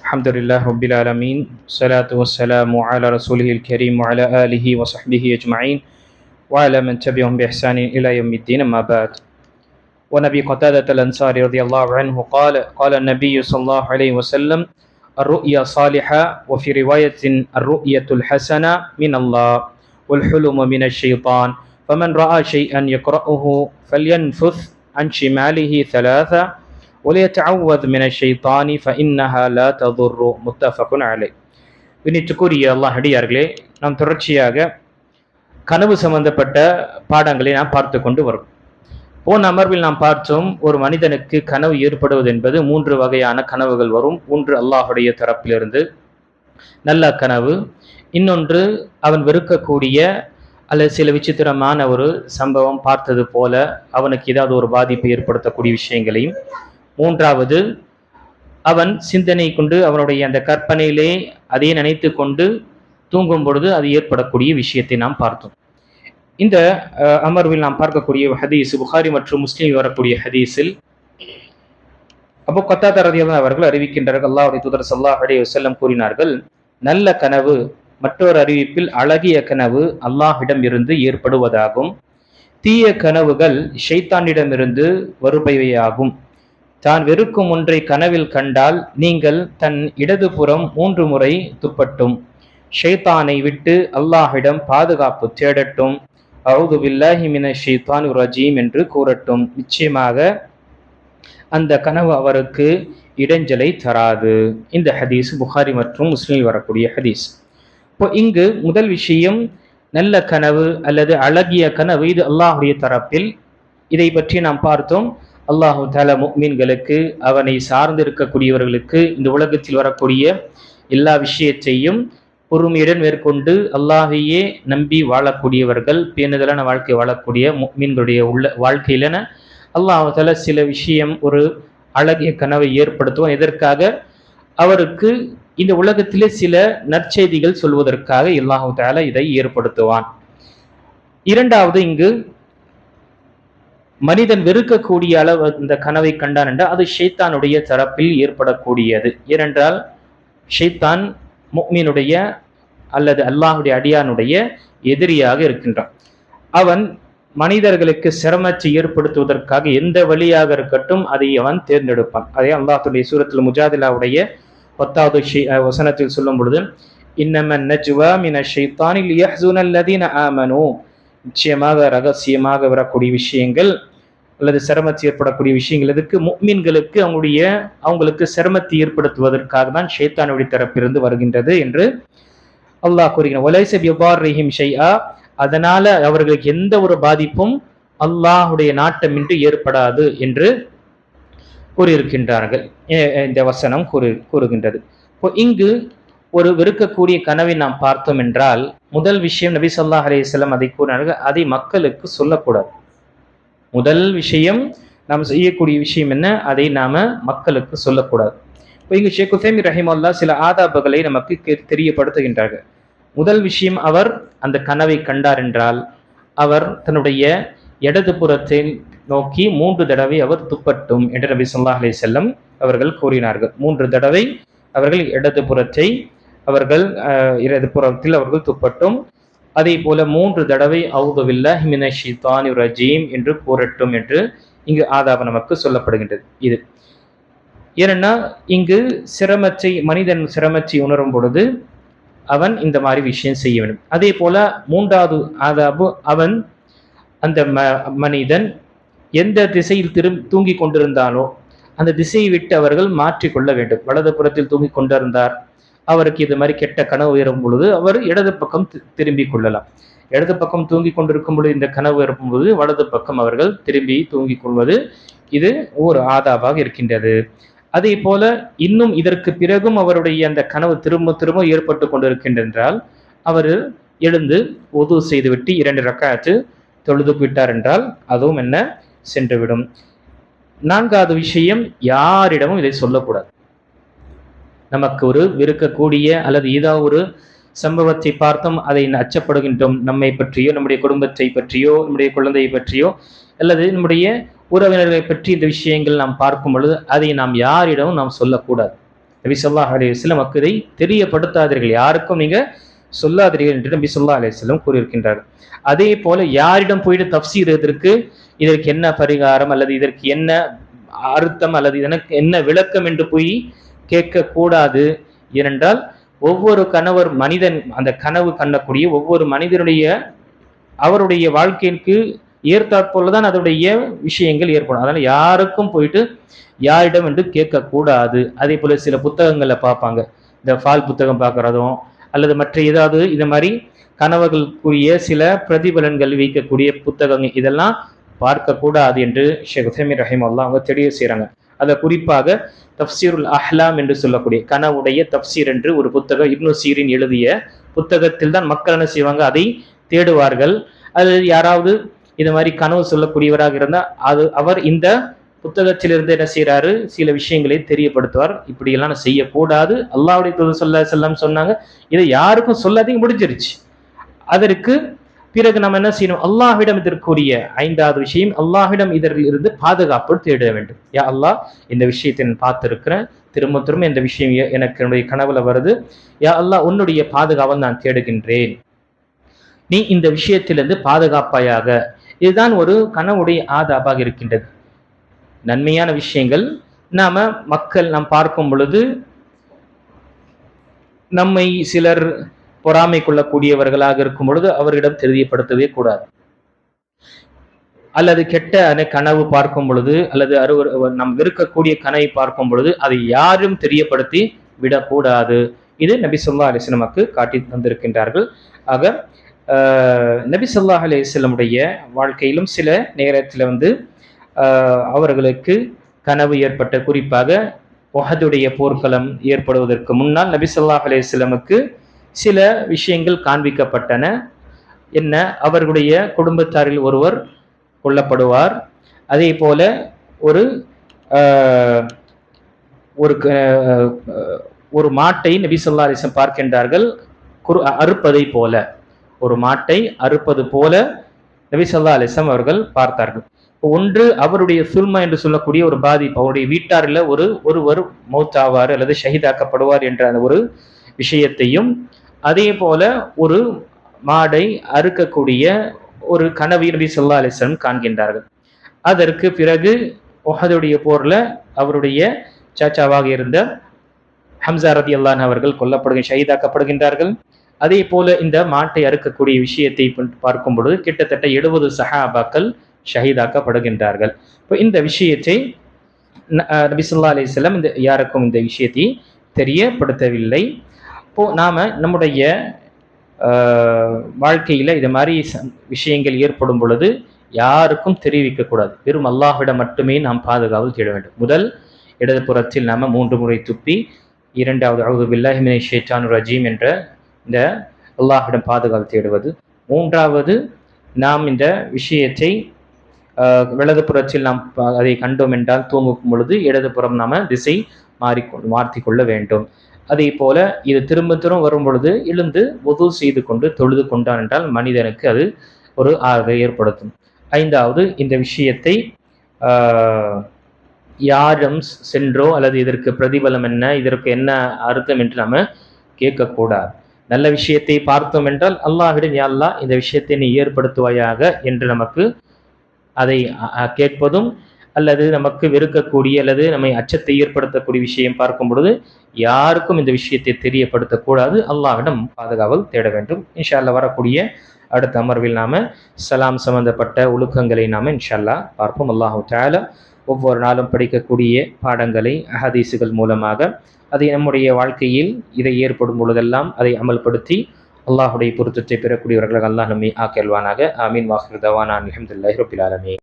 الحمد لله رب العالمين الصلاة والسلام على رسوله الكريم وعلى آله وصحبه أجمعين وعلى من تبعهم بإحسان إلى يوم الدين أما بعد. ونبي قتادة الأنصاري رضي الله عنه قال النبي صلى الله عليه وسلم الرؤيا صالحة وفي رواية الرؤية الحسنة من الله والحلم من الشيطان فمن رأى شيئا يقرأه فلينفث عن شماله ثلاثة وَلِيَتَعَوَّذْ مِنَ الشَّيْطَانِ فَإِنَّهَا لَا تَضُرُّ مُتَّفَقٌ عَلَيْهِ. விண்ணிற்குரிய அல்லாஹ் அடியார்களே, நாம் தொடர்ச்சியாக கனவு சம்பந்தப்பட்ட பாடங்களை நாம் பார்த்து கொண்டு வரும். போன அமர்வில் நாம் பார்த்தோம், ஒரு மனிதனுக்கு கனவு ஏற்படுவது என்பது 3 வகையான கனவுகள் வரும். ஒன்று அல்லாஹுடைய தரப்பிலிருந்து நல்ல கனவு, இன்னொன்று அவன் வெறுக்கக்கூடிய அல்லது சில விசித்திரமான ஒரு சம்பவம் பார்த்தது போல அவனுக்கு ஏதாவது ஒரு பாதிப்பை ஏற்படுத்தக்கூடிய விஷயங்களையும், மூன்றாவது அவன் சிந்தனை கொண்டு அவனுடைய அந்த கற்பனையிலே அதை நினைத்து கொண்டு தூங்கும் பொழுது அது ஏற்படக்கூடிய விஷயத்தை நாம் பார்த்தோம். இந்த அமர்வில் நாம் பார்க்கக்கூடிய ஹதீஸ் புகாரி மற்றும் முஸ்லீம் வரக்கூடிய ஹதீஸில் அபூ கத்தாதா ரலியல்லாஹு அவர்கள் அறிவிக்கின்றார்கள், அல்லாஹ்வுடைய தூதர் ஸல்லல்லாஹு அலைஹி வஸல்லம் கூறினார்கள், நல்ல கனவு மற்றொரு அறிவிப்பில் அழகிய கனவு அல்லாஹ்விடம் இருந்து ஏற்படுவதாகும். தீய கனவுகள் ஷைத்தானிடமிருந்து வருபவையாகும். தான் வெறுக்கும் ஒன்றை கனவில் கண்டால் நீங்கள் தன் இடதுபுறம் 3 முறை துப்பட்டும். ஷைத்தானை விட்டு அல்லாஹ்விடம் பாதுகாப்பு தேடட்டும். அஊது பில்லாஹி மினஷ் ஷைத்தானிர் ரஜீம் என்று கூறட்டும். நிச்சயமாக அந்த கனவு அவருக்கு இடைஞ்சலை தராது. இந்த ஹதீஸ் புகாரி மற்றும் முஸ்லிம் வரக்கூடிய ஹதீஸ். இப்போ இங்கு முதல் விஷயம் நல்ல கனவு அல்லது அழகிய கனவு, இது அல்லாஹ்வுடைய தரப்பில். இதை பற்றி நாம் பார்த்தோம். அல்லாஹு தஆலா முஃமின்களுக்கு, அவனை சார்ந்து இருக்கக்கூடியவர்களுக்கு இந்த உலகத்தில் வரக்கூடிய எல்லா விஷயத்தையும் பொறுமையுடன் மேற்கொண்டு அல்லாஹையே நம்பி வாழக்கூடியவர்கள், பேணுதலான வாழ்க்கை வாழக்கூடிய முஃமின்களுடைய வாழ்க்கையிலன அல்லாஹு தஆலா சில விஷயம் ஒரு அழகிய கனவை ஏற்படுத்துவான். எதற்காக? அவருக்கு இந்த உலகத்திலே சில நற்செய்திகள் சொல்வதற்காக அல்லாஹு தஆலா இதை ஏற்படுத்துவான். இரண்டாவது, இங்கு மனிதன் வெறுக்கக்கூடிய அளவு இந்த கனவை கண்டான் என்றால் அது ஷைத்தானுடைய தரப்பில் ஏற்படக்கூடியது. ஏனென்றால் ஷைத்தான் முஃமினுடைய அல்லது அல்லாஹ்வுடைய அடியானுடைய எதிரியாக இருக்கின்றான். அவன் மனிதர்களுக்கு சிரமத்தை ஏற்படுத்துவதற்காக எந்த வழியாக இருக்கட்டும் அதை அவன் தேர்ந்தெடுப்பான். அதே அல்லாஹ்வுடைய சூரத்துல் முஜாதிலாவுடைய 10வது வசனத்தில் சொல்லும் பொழுது, இன்னமன் நஜ்வா மினஷ் ஷைத்தானி லியஹ்ஸுனல் லதீன ஆமனூ, நிச்சயமாக ரகசியமாக வரக்கூடிய விஷயங்கள் அல்லது சிரமத்தை ஏற்படக்கூடிய விஷயங்கள் எதுக்கு? முஃமின்களுக்கு அவங்களுக்கு சிரமத்தை ஏற்படுத்துவதற்காக தான் ஷைத்தானுடைய தரப்பிலிருந்து வருகின்றது என்று அல்லாஹ் கூறுகிறான். வலைஸ பியதார்ரிஹிம் ஷைஆ, அதனால அவர்களுக்கு எந்த ஒரு பாதிப்பும் அல்லாஹ்வுடைய நாட்டமின்றி ஏற்படாது என்று கூறியிருக்கின்றார்கள். இந்த வசனம் கூறுகின்றது. இப்போ இங்கு ஒரு வெறுக்கக்கூடிய கனவை நாம் பார்த்தோம் என்றால், முதல் விஷயம் நபி ஸல்லல்லாஹு அலைஹி வஸல்லம் அதை கூறினார்கள், அதை மக்களுக்கு சொல்லக்கூடாது. முதல் விஷயம் நாம் செய்யக்கூடிய விஷயம் என்ன? அதை நாம மக்களுக்கு சொல்லக்கூடாது. இப்போ இங்கு ஷேக் உஸைமீன் ரஹிமஹுல்லாஹ் சில ஆதாபுகளை நமக்கு தெரியப்படுத்துகின்றார்கள். முதல் விஷயம், அவர் அந்த கனவை கண்டார் என்றால் அவர் தன்னுடைய இடது புறத்தை நோக்கி 3 தடவை அவர் துப்பட்டும் என்று நபி ஸல்லல்லாஹு அலைஹி வஸல்லம் அவர்கள் கூறினார்கள். 3 தடவை அவர்கள் இடது புறத்தில் அவர்கள் துப்பட்டும். அதே போல 3 தடவை அஊது பில்லாஹி மினஷ் ஷைத்தானிர் ரஜீம் என்று கூறட்டும் என்று இங்கு ஆதாபம் நமக்கு சொல்லப்படுகின்றது. இது ஏனென்னா இங்கு மனிதன் சிரமத்தை உணரும் பொழுது அவன் இந்த மாதிரி விஷயம் செய்ய வேண்டும். அதே போல 3வது ஆதாபு, அவன் அந்த மனிதன் எந்த திசையில் தூங்கிக் கொண்டிருந்தாலோ அந்த திசையை விட்டு அவர்கள் மாற்றிக்கொள்ள வேண்டும். வலது புறத்தில் தூங்கிக் கொண்டிருந்தார், அவருக்கு இது மாதிரி கெட்ட கனவு ஏறும் பொழுது அவர் இடது பக்கம் திரும்பிக் கொள்ளலாம். இடது பக்கம் தூங்கிக் கொண்டிருக்கும் பொழுது இந்த கனவு ஏற்படும் பொழுது வலது பக்கம் அவர்கள் திரும்பி தூங்கிக் கொள்வது இது ஒரு ஆதாபாக இருக்கின்றது. அதே போல இன்னும் இதற்கு பிறகும் அவருடைய அந்த கனவு திரும்ப திரும்ப ஏற்பட்டு கொண்டிருக்கின்றால் அவர் எழுந்து உது செய்துவிட்டு 2 ரக்காத்து தொழுது விட்டார் என்றால் அதுவும் என்ன சென்றுவிடும். 4வது விஷயம், யாரிடமும் இதை சொல்லக்கூடாது. நமக்கு ஒரு வெறுக்கக்கூடிய அல்லது ஏதாவது ஒரு சம்பவத்தை பார்த்தோம், அதை அச்சப்படுகின்றோம், நம்மை பற்றியோ நம்முடைய குடும்பத்தை பற்றியோ நம்முடைய குழந்தையை பற்றியோ அல்லது நம்முடைய உறவினர்களை பற்றி இந்த விஷயங்கள் நாம் பார்க்கும் பொழுது அதை நாம் யாரிடமும் நாம் சொல்லக்கூடாது. நபி ஸல்லல்லாஹு அலைஹி வஸல்லம் இதை தெரியப்படுத்தாதீர்கள், யாருக்கும் நீங்க சொல்லாதீர்கள் என்று நபி ஸல்லல்லாஹு அலைஹி வஸல்லம் கூறியிருக்கின்றார்கள். அதே போல யாரிடம் போயிட்டு தஃப்சீர் இதற்கு என்ன பரிகாரம் அல்லது இதற்கு என்ன அர்த்தம் அல்லது இதற்கு என்ன விளக்கம் என்று போய் கேட்க கூடாது. ஏனென்றால் ஒவ்வொரு மனிதன் அந்த கனவு கண்ணக்கூடிய ஒவ்வொரு மனிதனுடைய அவருடைய வாழ்க்கைக்கு ஏற்றாற்போலதான் அதனுடைய விஷயங்கள் ஏற்படும். அதனால யாருக்கும் போயிட்டு யாரிடம் என்று கேட்கக்கூடாது. அதே போல சில புத்தகங்களை பார்ப்பாங்க, இந்த ஃபால் புத்தகம் பார்க்கறதும் அல்லது மற்ற ஏதாவது இது மாதிரி கனவுகளுக்குரிய சில பிரதிபலன்கள் வைக்கக்கூடிய புத்தகங்கள் இதெல்லாம் பார்க்கக்கூடாது என்று ஷேக் உசைமீன் ரஹிமஹுல்லாஹ் அவங்க தெளிவு செய்கிறாங்க. அதை குறிப்பாக தஃப்சீருல் அஹ்லாம் என்று சொல்லக்கூடிய கனவுடைய தஃப்சீர் என்று ஒரு புத்தகம் இப்னு சீரின் எழுதிய புத்தகத்தில் தான் மக்கள் என்ன செய்வாங்க, அதை தேடுவார்கள். அல்லது யாராவது இது மாதிரி கனவு சொல்லக்கூடியவராக இருந்தால் அவர் இந்த புத்தகத்திலிருந்து என்ன செய்யறாரு, சில விஷயங்களை தெரியப்படுத்துவார். இப்படியெல்லாம் செய்யக்கூடாது, அல்லாஹ்வுடைய தூதர் ஸல்லல்லாஹு அலைஹி வஸல்லம் சொன்னாங்க, இதை யாருக்கும் சொல்லாதீங்க, முடிஞ்சிருச்சு. அதற்கு பிறகு நம்ம என்ன செய்யணும், அல்லாஹ்விடம் இதற்குரிய 5வது விஷயம், அல்லாஹ்விடம் இதில் இருந்து பாதுகாப்பு தேட வேண்டும். யா அல்லாஹ், இந்த விஷயத்தை நான் பார்த்திருக்கிறேன், திரும்ப திரும்ப இந்த விஷயம் எனக்கு என்னுடைய கனவுல வருது, யா அல்லாஹ் உன்னுடைய பாதுகாவலை நான் தேடுகின்றேன், நீ இந்த விஷயத்திலிருந்து பாதுகாப்பாயாக. இதுதான் ஒரு கனவுடைய ஆதாபாக இருக்கின்றது. நன்மையான விஷயங்கள் நாம் பார்க்கும் பொழுது நம்மை சிலர் பொறாமை கொள்ளக்கூடியவர்களாக இருக்கும் பொழுது அவர்களிடம் தெரியப்படுத்தவே கூடாது. அல்லது கெட்ட கனவு பார்க்கும் பொழுது அல்லது நம் வெறுக்கக்கூடிய கனவை பார்க்கும் பொழுது அதை யாரும் தெரியப்படுத்தி விடக்கூடாது. இது நபி ஸல்லல்லாஹு அலைஹி வஸல்லம் காட்டி தந்திருக்கின்றார்கள். ஆக நபி ஸல்லல்லாஹு அலைஹி வஸல்லமுடைய வாழ்க்கையிலும் சில நேரத்தில் அவர்களுக்கு கனவு ஏற்பட்ட, குறிப்பாக உஹதுடைய போர்க்களம் ஏற்படுவதற்கு முன்னால் நபி ஸல்லல்லாஹு அலைஹி வஸல்லமுக்கு சில விஷயங்கள் காண்பிக்கப்பட்டன. என்ன, அவர்களுடைய குடும்பத்தாரில் ஒருவர் கொல்லப்படுவார். அதே போல ஒரு மாட்டை நபி ஸல்லல்லாஹு அலைஹி வஸல்லம் பார்க்கின்றார்கள், அறுப்பதை போல, ஒரு மாட்டை அறுப்பது போல நபி ஸல்லல்லாஹு அலைஹி வஸல்லம் அவர்கள் பார்த்தார்கள். ஒன்று அவருடைய சுல்மா என்று சொல்லக்கூடிய ஒரு பாதிப்பு, அவருடைய வீட்டாரில் ஒருவர் மௌத்தாவார் அல்லது ஷஹீதாக்கப்படுவார் என்ற அந்த ஒரு விஷயத்தையும், அதே போல ஒரு மாடை அறுக்கக்கூடிய ஒரு கனவை நபி ஸல்லல்லாஹு அலைஹி வஸல்லம் காண்கின்றார்கள். அதற்கு பிறகு உஹதுடைய போர்ல அவருடைய சாச்சாவாக இருந்த ஹம்சா ரலியல்லாஹு அன்ஹு அவர்கள் ஷஹீதாக்கப்படுகின்றார்கள். அதே போல இந்த மாட்டை அறுக்கக்கூடிய விஷயத்தை பார்க்கும் பொழுது கிட்டத்தட்ட 70 சஹாபாக்கள் ஷஹீதாக்கப்படுகின்றார்கள். இப்போ இந்த விஷயத்தை நபி ஸல்லல்லாஹு அலைஹி வஸல்லம் யாருக்கும் இந்த விஷயத்தை தெரியப்படுத்தவில்லை. இப்போ நாம நம்முடைய வாழ்க்கையில இது மாதிரி விஷயங்கள் ஏற்படும் பொழுது யாருக்கும் தெரிவிக்க கூடாது. வெறும் அல்லாஹ்விடம் மட்டுமே நாம் பாதுகாவல் தேட வேண்டும். முதல், இடது புறத்தில் நாம 3 முறை துப்பி, 2வது அஊது பில்லாஹி மினஷ் ஷைத்தானிர் ரஜீம் என்ற இந்த அல்லாஹ்விடம் பாதுகாவல் தேடுவது. 3வது, நாம் இந்த விஷயத்தை வலது புறத்தில் நாம் அதை கண்டோம் என்றால் தூங்கும் பொழுது இடது புறம் நாம திசை மாற்றி கொள்ள வேண்டும். அதே போல இது திரும்ப திரும்ப வரும் பொழுது எழுந்து வுது செய்து கொண்டு தொழுது கொண்டான் என்றால் மனிதனுக்கு அது ஒரு ஆறுதலை ஏற்படுத்தும். 5வது, இந்த விஷயத்தை யாரும் சென்றோ அல்லது இதற்கு பிரதிபலம் என்ன, இதற்கு என்ன அர்த்தம் என்று நாம கேட்கக்கூடாது. நல்ல விஷயத்தை பார்த்தோம் என்றால் அல்லாஹ்விடம் யா அல்லாஹ் இந்த விஷயத்தை நீ ஏற்படுத்துவாயாக என்று நமக்கு அதை கேட்பதும், அல்லது நமக்கு வெறுக்கக்கூடிய அல்லது நம்மை அச்சத்தை ஏற்படுத்தக்கூடிய விஷயம் பார்க்கும் பொழுது யாருக்கும் இந்த விஷயத்தை தெரியப்படுத்தக்கூடாது. அல்லாஹ்விடம் பாதுகாவல் தேட வேண்டும். இன்ஷா அல்லாஹ் வரக்கூடிய அடுத்த அமர்வில் நாம சலாம் சம்பந்தப்பட்ட ஒழுக்கங்களை நாம இன்ஷா அல்லாஹ் பார்ப்போம். அல்லாஹு தஆலா ஒவ்வொரு நாளும் படிக்கக்கூடிய பாடங்களை ஹதீஸுகள் மூலமாக அதை நம்முடைய வாழ்க்கையில் இதை ஏற்படும் பொழுதெல்லாம் அதை அமல்படுத்தி அல்லாஹுடைய பொருத்தத்தை பெறக்கூடியவர்களாக அல்லாஹ் நம்மை ஆக்கியல்வானாக. ஆமீன். வாஹிர் தவானா அல்ஹம்துலில்லாஹி ரப்பில் ஆலமீன்.